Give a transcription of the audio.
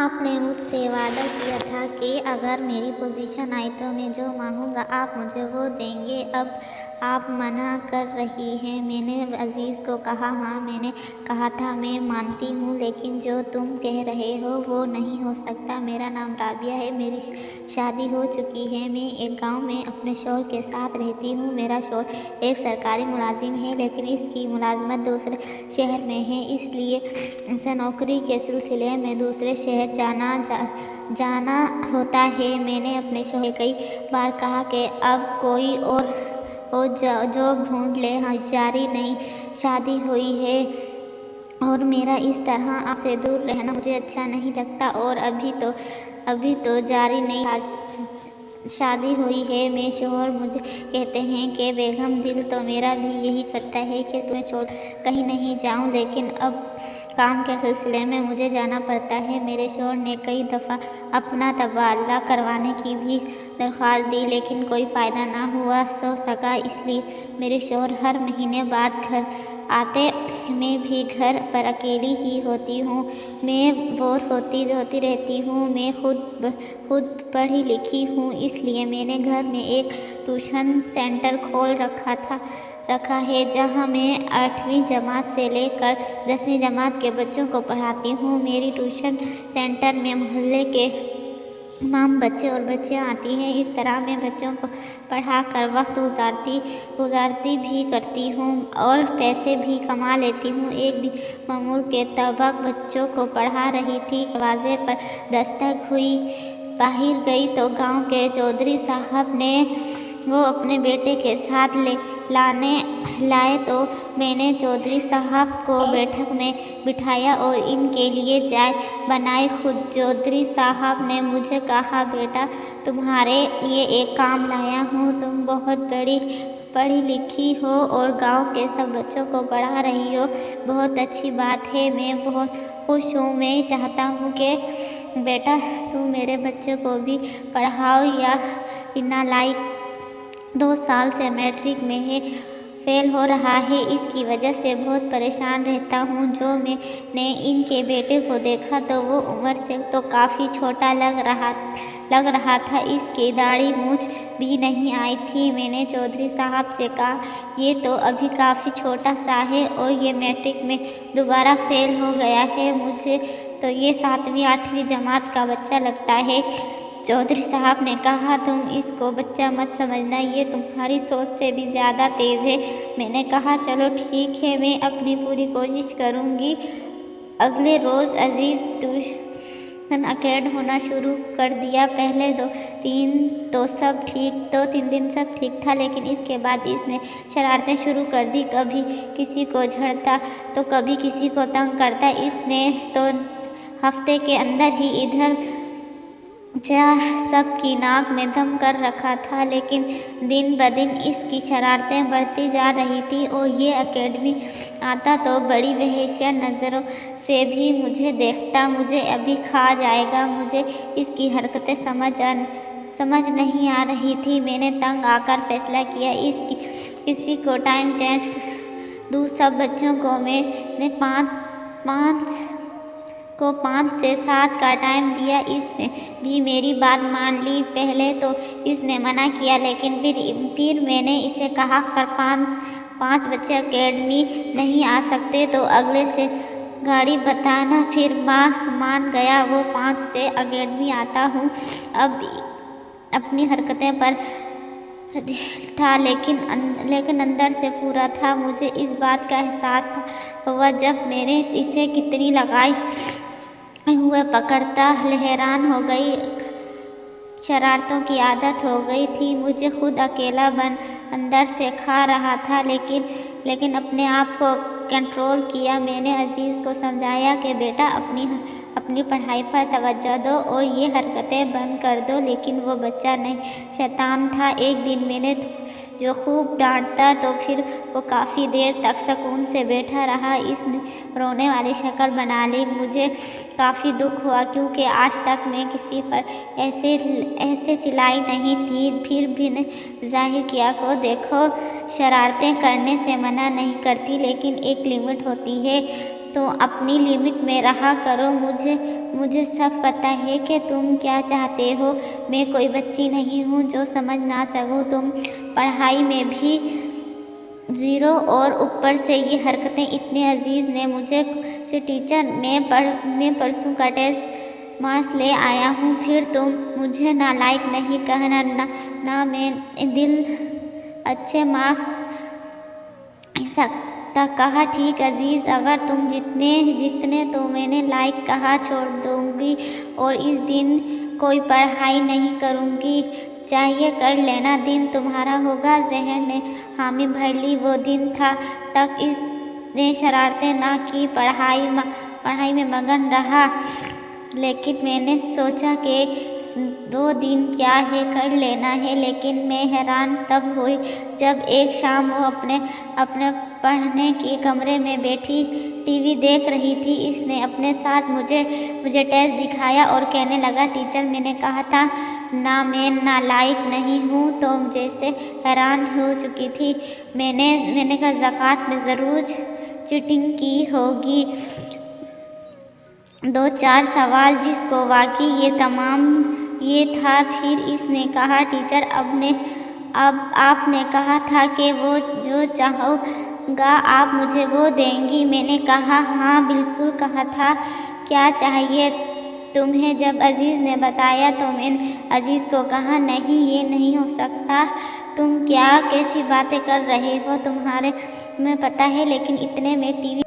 आपने मुझसे वादा किया था कि अगर मेरी पोजीशन आई तो मैं जो मांगूँगा आप मुझे वो देंगे। अब आप मना कर रही हैं। मैंने अज़ीज़ को कहा, हाँ मैंने कहा था मैं मानती हूँ, लेकिन जो तुम कह रहे हो वो नहीं हो सकता। मेरा नाम राबिया है, मेरी शादी हो चुकी है, मैं एक गाँव में अपने शौहर के साथ रहती हूँ। मेरा शौहर एक सरकारी मुलाजिम है, लेकिन इसकी मुलाजमत दूसरे शहर में है, इसलिए इसे नौकरी के सिलसिले में दूसरे शहर जाना होता है। मैंने अपने शौहर कई बार कहा कि अब कोई और जॉब ढूंढ ले, जारी नहीं शादी हुई है और मेरा इस तरह आपसे दूर रहना मुझे अच्छा नहीं लगता। और अभी तो जारी नहीं शादी हुई है। मेरे शौहर मुझे कहते हैं कि बेगम दिल तो मेरा भी यही करता है कि तुम्हें छोड़ कहीं नहीं जाऊं, लेकिन अब काम के सिलसिले में मुझे जाना पड़ता है। मेरे शौहर ने कई दफ़ा अपना तबादला करवाने की भी दरख्वास्त दी, लेकिन कोई फ़ायदा ना हुआ सका, इसलिए मेरे शौहर हर महीने बाद घर आते। मैं भी घर पर अकेली ही होती हूँ, मैं बोर होती रहती हूँ। मैं खुद पढ़ी लिखी हूँ, इसलिए मैंने घर में एक ट्यूशन सेंटर खोल रखा है, जहाँ मैं 8वीं जमात से लेकर 10वीं जमात के बच्चों को पढ़ाती हूँ। मेरी ट्यूशन सेंटर में मोहल्ले के तमाम बच्चे और बच्चियाँ आती हैं। इस तरह मैं बच्चों को पढ़ा कर वक्त गुजारती भी करती हूँ और पैसे भी कमा लेती हूँ। एक दिन मामूल के तबक बच्चों को पढ़ा रही थी, दरवाजे पर दस्तक हुई। बाहर गई तो गांव के चौधरी साहब ने वो अपने बेटे के साथ लाए तो मैंने चौधरी साहब को बैठक में बिठाया और इनके लिए चाय बनाई। खुद चौधरी साहब ने मुझे कहा, बेटा तुम्हारे लिए एक काम लाया हूँ, तुम बहुत पढ़ी लिखी हो और गांव के सब बच्चों को पढ़ा रही हो, बहुत अच्छी बात है, मैं बहुत खुश हूँ। मैं चाहता हूँ कि बेटा तुम मेरे बच्चों को भी पढ़ाओ। या नालायक 2 साल से मैट्रिक में फेल हो रहा है, इसकी वजह से बहुत परेशान रहता हूँ। जो मैंने इनके बेटे को देखा तो वो उम्र से तो काफ़ी छोटा लग रहा था, इसकी दाढ़ी मूछ भी नहीं आई थी। मैंने चौधरी साहब से कहा, ये तो अभी काफ़ी छोटा सा है और ये मैट्रिक में दोबारा फेल हो गया है, मुझे तो ये 7वीं 8वीं जमात का बच्चा लगता है। चौधरी साहब ने कहा, तुम इसको बच्चा मत समझना, ये तुम्हारी सोच से भी ज़्यादा तेज़ है। मैंने कहा, चलो ठीक है, मैं अपनी पूरी कोशिश करूँगी। अगले रोज़ अज़ीज़ ट्यूशन अटेंड होना शुरू कर दिया। पहले 2-3 दिन सब ठीक था, लेकिन इसके बाद इसने शरारतें शुरू कर दी। कभी किसी को झड़ता तो कभी किसी को तंग करता। इसने तो हफ्ते के अंदर ही इधर सबकी नाक में दम कर रखा था, लेकिन दिन ब दिन इसकी शरारतें बढ़ती जा रही थी और ये एकेडमी आता तो बड़ी वहशिया नज़रों से भी मुझे देखता। मुझे अभी खा जाएगा, मुझे इसकी हरकतें समझ नहीं आ रही थी। मैंने तंग आकर फैसला किया, किसी को टाइम चेंज दूँ। सब बच्चों को मैंने 5 से 7 का टाइम दिया। इसने भी मेरी बात मान ली। पहले तो इसने मना किया, लेकिन फिर मैंने इसे कहा, अगर 5 बच्चे एकेडमी नहीं आ सकते तो अगले से गाड़ी बताना। फिर मान गया, वो 5 से एकेडमी आता हूँ। अब अपनी हरकतें पर था, लेकिन अंदर से पूरा था। मुझे इस बात का एहसास हुआ जब मैंने इसे कितनी लगाई हुए पकड़ता। हैरान हो गई, शरारतों की आदत हो गई थी। मुझे खुद अकेलापन अंदर से खा रहा था, लेकिन अपने आप को कंट्रोल किया। मैंने अज़ीज़ को समझाया कि बेटा अपनी पढ़ाई पर तवज्जो दो और ये हरकतें बंद कर दो, लेकिन वो बच्चा नहीं, शैतान था। एक दिन मैंने जो खूब डांटा तो फिर वो काफ़ी देर तक सुकून से बैठा रहा। इसने रोने वाली शक्ल बना ली। मुझे काफ़ी दुख हुआ, क्योंकि आज तक मैं किसी पर ऐसे चिल्लाई नहीं थी। फिर भी ने जाहिर किया को देखो, शरारतें करने से मना नहीं करती, लेकिन एक लिमिट होती है। तो अपनी लिमिट में रहा करो। मुझे सब पता है कि तुम क्या चाहते हो। मैं कोई बच्ची नहीं हूँ जो समझ ना सकूँ। तुम पढ़ाई में भी ज़ीरो और ऊपर से ये हरकतें। इतने अजीज़ ने मुझे टीचर मैं परसों का टेस्ट मार्क्स ले आया हूँ, फिर तुम मुझे नालायक नहीं कहना ना मैं दिल अच्छे मार्क्स सकता कहा। ठीक अजीज़, अगर तुम जितने तो मैंने लाइक कहा छोड़ दूँगी और इस दिन कोई पढ़ाई नहीं करूँगी। चाहिए कर लेना, दिन तुम्हारा होगा। ज़हर ने हामी भर ली। वो दिन था तक इसने शरारतें ना की, पढ़ाई में मगन रहा। लेकिन मैंने सोचा कि 2 दिन क्या है, कर लेना है। लेकिन मैं हैरान तब हुई जब एक शाम वो अपने पढ़ने के कमरे में बैठी टीवी देख रही थी। इसने अपने साथ मुझे टेस्ट दिखाया और कहने लगा, टीचर मैंने कहा था ना मैं नालायक नहीं हूँ। तो जैसे हैरान हो चुकी थी। मैंने कहा ज़कात में ज़रूर चीटिंग की होगी। 2-4 सवाल जिसको वाकई ये था। फिर इसने कहा, टीचर अब आपने कहा था कि वो जो चाहोगा आप मुझे वो देंगी। मैंने कहा हाँ बिल्कुल कहा था। क्या चाहिए तुम्हें? जब अजीज़ ने बताया तो मैंने अजीज़ को कहा, नहीं ये नहीं हो सकता। तुम क्या कैसी बातें कर रहे हो? तुम्हें पता है। लेकिन इतने में टीवी